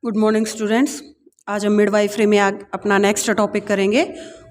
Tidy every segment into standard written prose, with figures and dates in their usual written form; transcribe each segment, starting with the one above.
Good morning students. आज हम midwifery में अपना नेक्स्ट टॉपिक करेंगे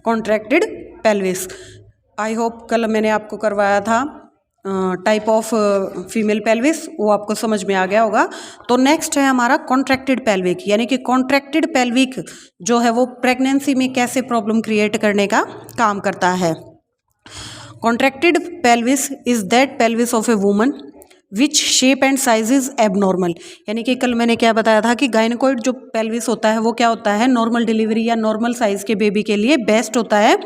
कॉन्ट्रैक्टेड पेल्विस। आई होप कल मैंने आपको करवाया था टाइप ऑफ फीमेल पेल्विस, वो आपको समझ में आ गया होगा। तो नेक्स्ट है हमारा कॉन्ट्रैक्टेड पेल्विक, यानी कि कॉन्ट्रैक्टेड पेल्विक जो है वो प्रेगनेंसी में कैसे प्रॉब्लम क्रिएट करने का काम करता है। Contracted pelvis is that pelvis of a woman which shape and size is abnormal, यानी कि कल मैंने क्या बताया था कि गायनेकोइड जो पेल्विस होता है वो क्या होता है, नॉर्मल डिलीवरी या नॉर्मल साइज के बेबी के लिए बेस्ट होता है।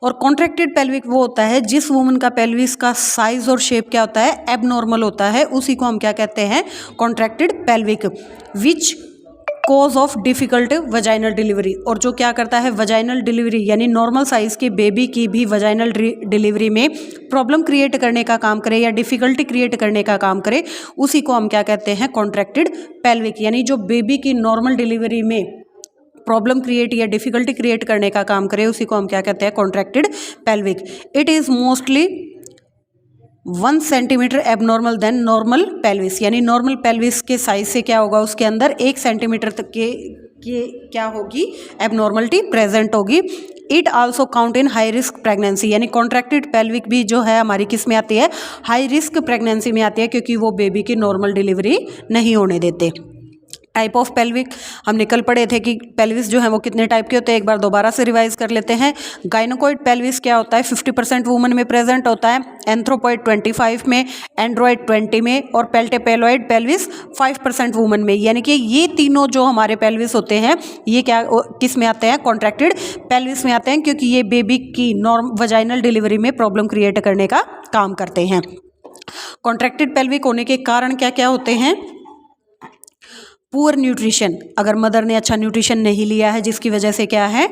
और कॉन्ट्रैक्टेड पेल्विक वो होता है जिस वुमन का पेल्विस का साइज और शेप क्या होता है, एबनॉर्मल होता है, उसी को हम क्या कहते हैं, contracted pelvic. Which cause of difficult vaginal delivery, और जो क्या करता है वजाइनल डिलीवरी यानी नॉर्मल साइज के बेबी की भी वजाइनल डिलीवरी में प्रॉब्लम क्रिएट करने का काम करे या डिफिकल्टी क्रिएट करने का काम करे, उसी को हम क्या कहते हैं, कॉन्ट्रैक्टेड पेल्विक। यानी जो बेबी की नॉर्मल डिलीवरी में प्रॉब्लम क्रिएट या डिफिकल्टी क्रिएट करने का काम करे, उसी को हम क्या कहते हैं, contracted pelvic. It is mostly 1 centimetre abnormal then normal pelvis, यानी नॉर्मल पेल्विस के साइज से क्या होगा, उसके अंदर 1 सेंटीमीटर तक के क्या होगी, एबनॉर्मलिटी प्रेजेंट होगी। It also count in high risk pregnancy, यानी कॉन्ट्रैक्टेड पेल्विक भी जो है हमारी किस में आती है, हाई रिस्क प्रेगनेंसी में आती है, क्योंकि वो बेबी की नॉर्मल डिलीवरी नहीं होने देते। टाइप ऑफ पेल्विक हमने कल पढ़े थे कि पेल्विस जो है वो कितने टाइप के होते हैं, एक बार दोबारा से रिवाइज कर लेते हैं। गायनेकोइड पेल्विस क्या होता है, 50% वुमन में प्रेजेंट होता है, एंथ्रोपॉइड 25 में, एंड्रॉइड 20 में, और पेल्टेपेलॉइड पेल्विस 5% वुमन में। यानी कि ये तीनों जो हमारे पेल्विस होते हैं ये क्या किस में आते हैं, कॉन्ट्रैक्टेड पेल्विस में आते हैं, क्योंकि ये बेबी की वजाइनल डिलीवरी में प्रॉब्लम क्रिएट करने का काम करते हैं। कॉन्ट्रैक्टेड पेल्विक होने के कारण क्या क्या होते हैं, पुअर न्यूट्रिशन, अगर मदर ने अच्छा न्यूट्रिशन नहीं लिया है, जिसकी वजह से क्या है,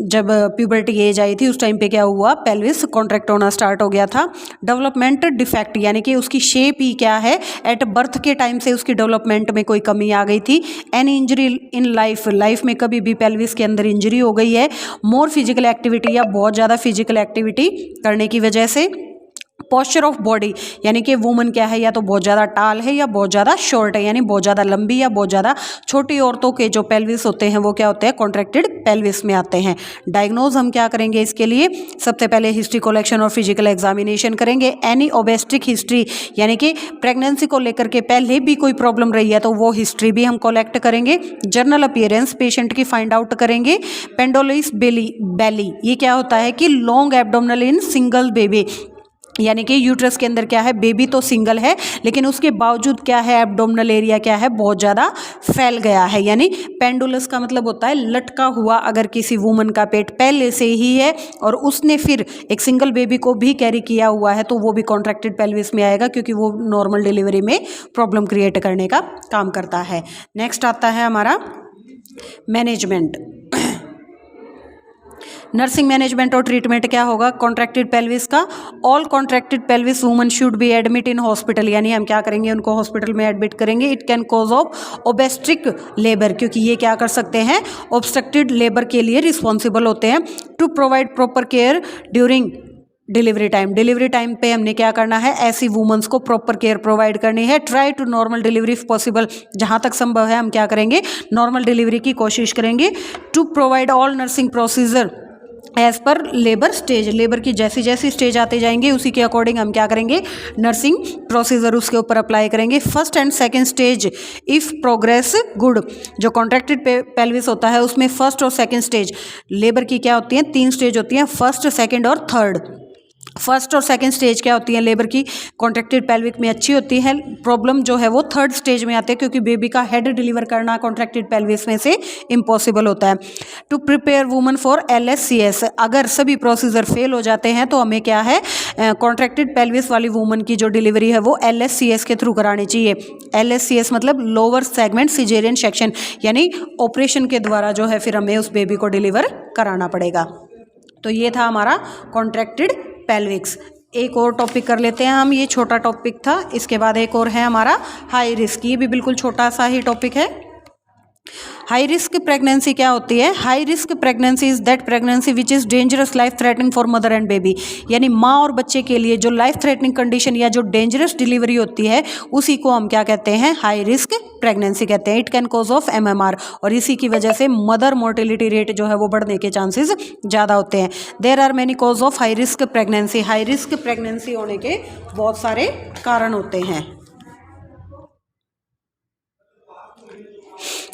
जब प्यूबर्टी एज आई थी उस टाइम पे क्या हुआ, पेल्विस कॉन्ट्रैक्ट होना स्टार्ट हो गया था। डेवलपमेंट डिफेक्ट, यानी कि उसकी शेप ही क्या है, एट बर्थ के टाइम से उसकी डेवलपमेंट में कोई कमी आ गई थी। एनी इंजरी इन लाइफ में कभी भी पेल्विस के अंदर इंजरी हो गई है। मोर फिजिकल एक्टिविटी, या बहुत ज़्यादा फिजिकल एक्टिविटी करने की वजह से। पोस्चर ऑफ बॉडी, यानी कि वुमन क्या है, या तो बहुत ज़्यादा टाल है या बहुत ज़्यादा शॉर्ट है, यानी बहुत ज़्यादा लंबी या बहुत ज़्यादा छोटी औरतों के जो पेल्विस होते हैं वो क्या होते हैं, कॉन्ट्रैक्टेड पेल्विस में आते हैं। डायग्नोज हम क्या करेंगे इसके लिए, सबसे पहले हिस्ट्री कलेक्शन और फिजिकल एग्जामिनेशन करेंगे। एनी ओबेस्ट्रिक हिस्ट्री, यानी कि प्रेगनेंसी को लेकर के पहले भी कोई प्रॉब्लम रही है तो वो हिस्ट्री भी हम कलेक्ट करेंगे। जर्नल अपीयरेंस पेशेंट की फाइंड आउट करेंगे। पेंडोलिस बेली, ये क्या होता है कि long abdominal in single baby, यानी कि यूट्रस के अंदर क्या है, बेबी तो सिंगल है लेकिन उसके बावजूद क्या है, एब्डोमिनल एरिया क्या है, बहुत ज़्यादा फैल गया है। यानी पेंडुलस का मतलब होता है लटका हुआ, अगर किसी वुमन का पेट पहले से ही है और उसने फिर एक सिंगल बेबी को भी कैरी किया हुआ है तो वो भी कॉन्ट्रैक्टेड पेल्विस में आएगा, क्योंकि वो नॉर्मल डिलीवरी में प्रॉब्लम क्रिएट करने का काम करता है। नेक्स्ट आता है हमारा मैनेजमेंट। नर्सिंग मैनेजमेंट और ट्रीटमेंट क्या होगा कॉन्ट्रैक्टेड पेल्विस का। All contracted pelvis woman should be admit in hospital, यानी हम क्या करेंगे, उनको हॉस्पिटल में एडमिट करेंगे। It can cause of obstetric labour, क्योंकि ये क्या कर सकते हैं, ऑब्स्ट्रक्टेड लेबर के लिए रिस्पॉन्सिबल होते हैं। To provide proper care during delivery time, delivery time पे हमने क्या करना है, ऐसी वुमेन्स को प्रॉपर केयर प्रोवाइड करनी है। Try to normal delivery if possible, जहाँ तक संभव है हम क्या करेंगे, नॉर्मल डिलीवरी की कोशिश करेंगे। To provide all nursing procedure as per labour stage, labour की जैसी जैसी स्टेज आते जाएंगे उसी के अकॉर्डिंग हम क्या करेंगे, नर्सिंग प्रोसीजर उसके ऊपर अप्लाई करेंगे। First and second stage if progress good, जो कॉन्ट्रैक्टेड पेल्विस होता है उसमें फर्स्ट और सेकंड स्टेज लेबर की क्या होती हैं, 3 स्टेज होती हैं, फर्स्ट, सेकंड और थर्ड। फर्स्ट और सेकंड स्टेज क्या होती है लेबर की, कॉन्ट्रैक्टेड पेल्विक में अच्छी होती है। प्रॉब्लम जो है वो थर्ड स्टेज में आती है, क्योंकि बेबी का हेड डिलीवर करना कॉन्ट्रैक्टेड पेल्विस में से इम्पॉसिबल होता है। To prepare woman for LSCS, अगर सभी प्रोसीजर फेल हो जाते हैं तो हमें क्या है, कॉन्ट्रैक्टेड पेल्विस वाली वुमन की जो डिलीवरी है वो LSCS के थ्रू करानी चाहिए। LSCS मतलब लोअर सेगमेंट सिजेरियन सेक्शन, यानी ऑपरेशन के द्वारा जो है फिर हमें उस बेबी को डिलीवर कराना पड़ेगा। तो ये था हमारा कॉन्ट्रैक्टेड पेल्विक्स। एक और टॉपिक कर लेते हैं हम, ये छोटा टॉपिक था, इसके बाद एक और है हमारा हाई रिस्क, ये भी बिल्कुल छोटा सा ही टॉपिक है। हाई रिस्क प्रेगनेंसी क्या होती है? High risk pregnancy is that pregnancy which is dangerous life threatening for mother and baby. यानी माँ और बच्चे के लिए जो लाइफ थ्रेटनिंग कंडीशन या जो डेंजरस डिलीवरी होती है उसी को हम क्या कहते हैं? हाई रिस्क प्रेगनेंसी कहते हैं। It can cause of MMR, और इसी की वजह से मदर मोर्टेलिटी रेट जो है वो बढ़ने के चांसेस ज़्यादा होते हैं। There are many cause of high risk pregnancy. High risk pregnancy होने के बहुत सारे कारण होते हैं,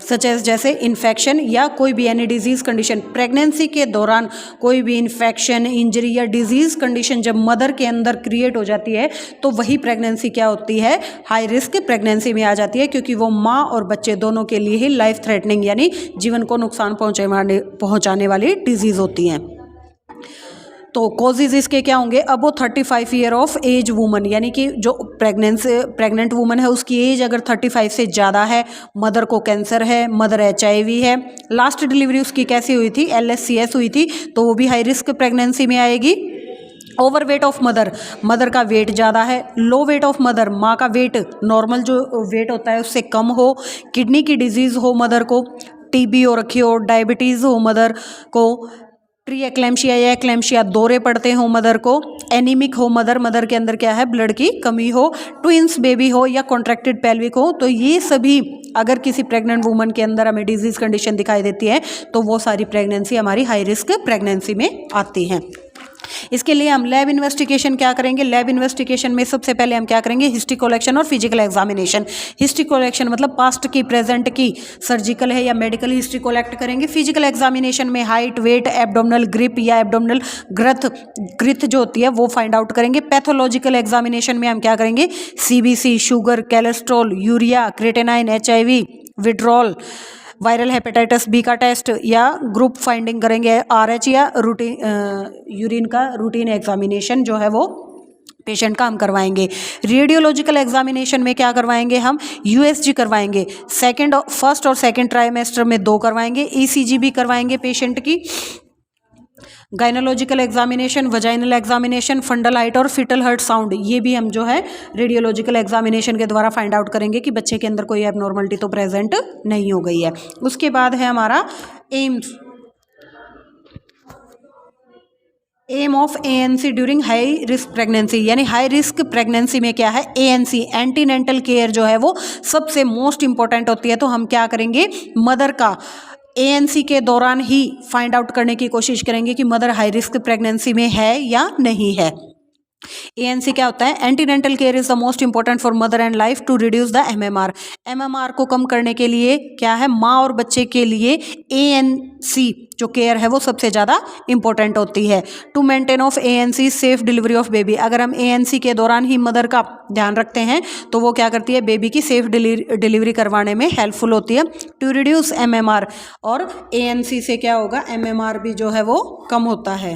सच एज जैसे इन्फेक्शन या कोई भी एनी डिजीज़ कंडीशन। प्रेगनेंसी के दौरान कोई भी इन्फेक्शन, इंजरी या डिजीज़ कंडीशन जब मदर के अंदर क्रिएट हो जाती है तो वही प्रेगनेंसी क्या होती है? हाई रिस्क प्रेगनेंसी में आ जाती है, क्योंकि वो माँ और बच्चे दोनों के लिए ही लाइफ थ्रेटनिंग यानी जीवन को नुकसान पहुँचाने वाली डिजीज़ होती हैं। तो कॉजेज इसके क्या होंगे? अब वो 35 ईयर ऑफ एज वुमन, यानी कि जो प्रेग्नेंट वुमन है उसकी एज अगर 35 से ज़्यादा है, मदर को कैंसर है, मदर HIV है, लास्ट डिलीवरी उसकी कैसी हुई थी? LSCS हुई थी, तो वो भी हाई रिस्क प्रेगनेंसी में आएगी। Over weight of mother, mother का वेट ज़्यादा है। लो वेट ऑफ मदर, माँ का वेट नॉर्मल जो वेट होता है उससे कम हो। किडनी की डिजीज़ हो मदर को, TB हो रखी हो, डायबिटीज़ हो मदर को, प्री एक्लेम्शिया या एक्लेम्शिया, दौरे पड़ते हो मदर को, एनीमिक हो मदर, मदर के अंदर क्या है? ब्लड की कमी हो, ट्विंस बेबी हो या कॉन्ट्रैक्टेड पेल्विक हो। तो ये सभी अगर किसी प्रेग्नेंट वुमन के अंदर हमें डिजीज़ कंडीशन दिखाई देती है तो वो सारी प्रेगनेंसी हमारी हाई रिस्क प्रेगनेंसी में आती हैं। इसके लिए हम लैब इन्वेस्टिगेशन क्या करेंगे? लैब इन्वेस्टिगेशन में सबसे पहले हम क्या करेंगे? हिस्ट्री कलेक्शन और फिजिकल एग्जामिनेशन। हिस्ट्री कलेक्शन मतलब पास्ट की, प्रेजेंट की, सर्जिकल है या मेडिकल हिस्ट्री कलेक्ट करेंगे। फिजिकल एग्जामिनेशन में हाइट, वेट, एब्डोमिनल ग्रिप या एब्डोमिनल ग्रिथ जो होती है वो फाइंड आउट करेंगे। पैथोलॉजिकल एग्जामिनेशन में हम क्या करेंगे? CBC, sugar, cholesterol, urea, creatinine, HIV, withdrawal, viral hepatitis B का टेस्ट या ग्रुप फाइंडिंग करेंगे। RH या यूरिन का रूटीन एग्जामिनेशन जो है वो पेशेंट का हम करवाएंगे। रेडियोलॉजिकल एग्जामिनेशन में क्या करवाएंगे? हम USG करवाएंगे। फर्स्ट और सेकंड ट्राइमेस्टर में 2 करवाएंगे। ECG भी करवाएंगे पेशेंट की। Gynaecological examination, vaginal examination, fundal height और फिटल हार्ट साउंड, ये भी हम जो है रेडियोलॉजिकल एग्जामिनेशन के द्वारा फाइंड आउट करेंगे कि बच्चे के अंदर कोई एबनॉर्मलिटी तो प्रेजेंट नहीं हो गई है। उसके बाद है हमारा aim of ANC during high risk pregnancy. यानी हाई रिस्क प्रेगनेंसी में क्या है? ANC, एंटीनेंटल केयर जो है वो सबसे मोस्ट इंपॉर्टेंट होती है। तो हम क्या करेंगे? मदर का ANC के दौरान ही फाइंड आउट करने की कोशिश करेंगे कि मदर हाई रिस्क प्रेगनेंसी में है या नहीं है। ANC क्या होता है? Antenatal care is the most important for mother and life to reduce the MMR को कम करने के लिए क्या है? माँ और बच्चे के लिए ANC जो केयर है वो सबसे ज़्यादा इंपॉर्टेंट होती है। To maintain of ANC safe delivery of baby, अगर हम ANC के दौरान ही मदर का ध्यान रखते हैं तो वो क्या करती है? बेबी की सेफ डिलीवरी करवाने में हेल्पफुल होती है। टू रिड्यूस MMR, और ANC से क्या होगा? MMR भी जो है वो कम होता है।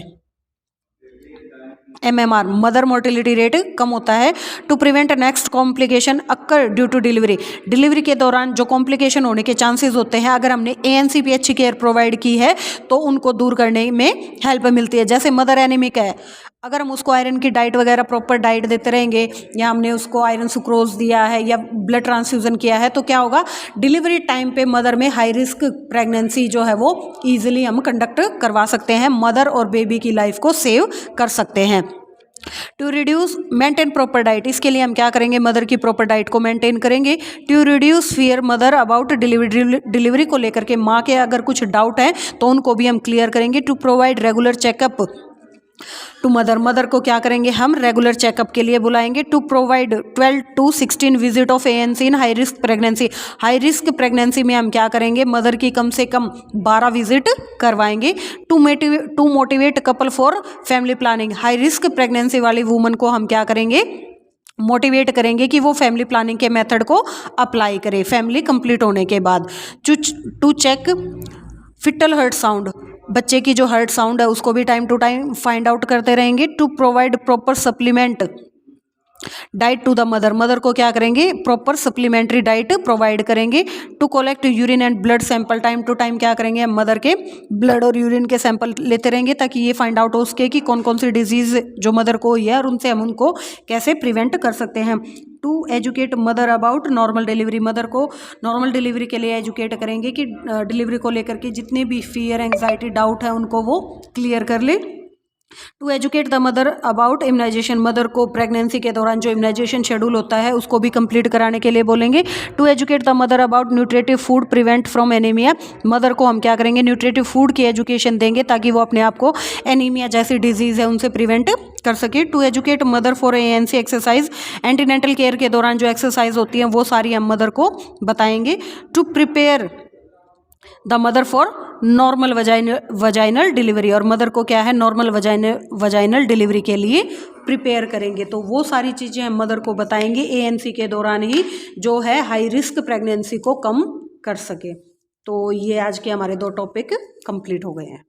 MMR मदर मोर्टेलिटी रेट कम होता है। To prevent next complication occur due to delivery के दौरान जो कॉम्प्लिकेशन होने के चांसेस होते हैं, अगर हमने ANC पे अच्छी केयर प्रोवाइड की है तो उनको दूर करने में हेल्प मिलती है। जैसे मदर एनीमिक है, अगर हम उसको आयरन की डाइट वगैरह प्रॉपर डाइट देते रहेंगे, या हमने उसको आयरन सुक्रोज दिया है या ब्लड ट्रांसफ्यूजन किया है, तो क्या होगा? डिलीवरी टाइम पे मदर में हाई रिस्क प्रेगनेंसी जो है वो ईजिली हम कंडक्ट करवा सकते हैं, मदर और बेबी की लाइफ को सेव कर सकते हैं। To reduce maintain proper diet, इसके लिए हम क्या करेंगे? मदर की प्रॉपर डाइट को मेंटेन करेंगे। To reduce fear mother about delivery को लेकर के माँ के अगर कुछ डाउट है तो उनको भी हम क्लियर करेंगे। To provide regular checkup to mother को क्या करेंगे? हम रेगुलर चेकअप के लिए बुलाएंगे। To provide 12 to 16 visit of ANC in high risk pregnancy, high risk pregnancy में हम क्या करेंगे? मदर की कम से कम 12 विजिट करवाएंगे। To motivate couple for family planning, high risk pregnancy वाली वुमन को हम क्या करेंगे? मोटिवेट करेंगे कि वो फैमिली प्लानिंग के मेथड को अप्लाई करे फैमिली कंप्लीट होने के बाद। To check fetal heart sound, बच्चे की जो हार्ट साउंड है उसको भी time to time find out करते रहेंगे। To provide proper supplement diet to the mother, mother को क्या करेंगे, प्रॉपर सप्लीमेंट्री डाइट प्रोवाइड करेंगे। To collect urine and blood sample, time to time क्या करेंगे, मदर के ब्लड और यूरिन के सैंपल लेते रहेंगे ताकि ये फाइंड आउट हो सके कि कौन कौन सी डिजीज जो मदर को हुई है और उनसे हम उनको कैसे प्रिवेंट कर सकते हैं। To educate mother about normal delivery, mother को नॉर्मल डिलीवरी के लिए एजुकेट करेंगे कि डिलीवरी को लेकर के जितने भी फियर एंग्जाइटी डाउट है उनको वो क्लियर कर ले। To educate the mother about immunisation, mother को प्रेगनेंसी के दौरान जो इम्यूनाइजेशन शेड्यूल होता है उसको भी कंप्लीट कराने के लिए बोलेंगे। To educate the mother about nutritive food prevent from anaemia, mother को हम क्या करेंगे, न्यूट्रिटिव फूड की एजुकेशन देंगे ताकि वो अपने आप को एनीमिया जैसी डिजीज है उनसे प्रिवेंट कर सके। To educate mother for ANC exercise, antenatal care के दौरान जो एक्सरसाइज होती हैं वो सारी हम मदर को बताएंगे। To prepare the mother for normal vaginal delivery, और मदर को क्या है, नॉर्मल वजाइनल डिलीवरी के लिए प्रिपेयर करेंगे। तो वो सारी चीज़ें हम मदर को बताएंगे ANC के दौरान ही जो है हाई रिस्क प्रेगनेंसी को कम कर सके। तो ये आज के हमारे 2 टॉपिक कंप्लीट हो गए हैं।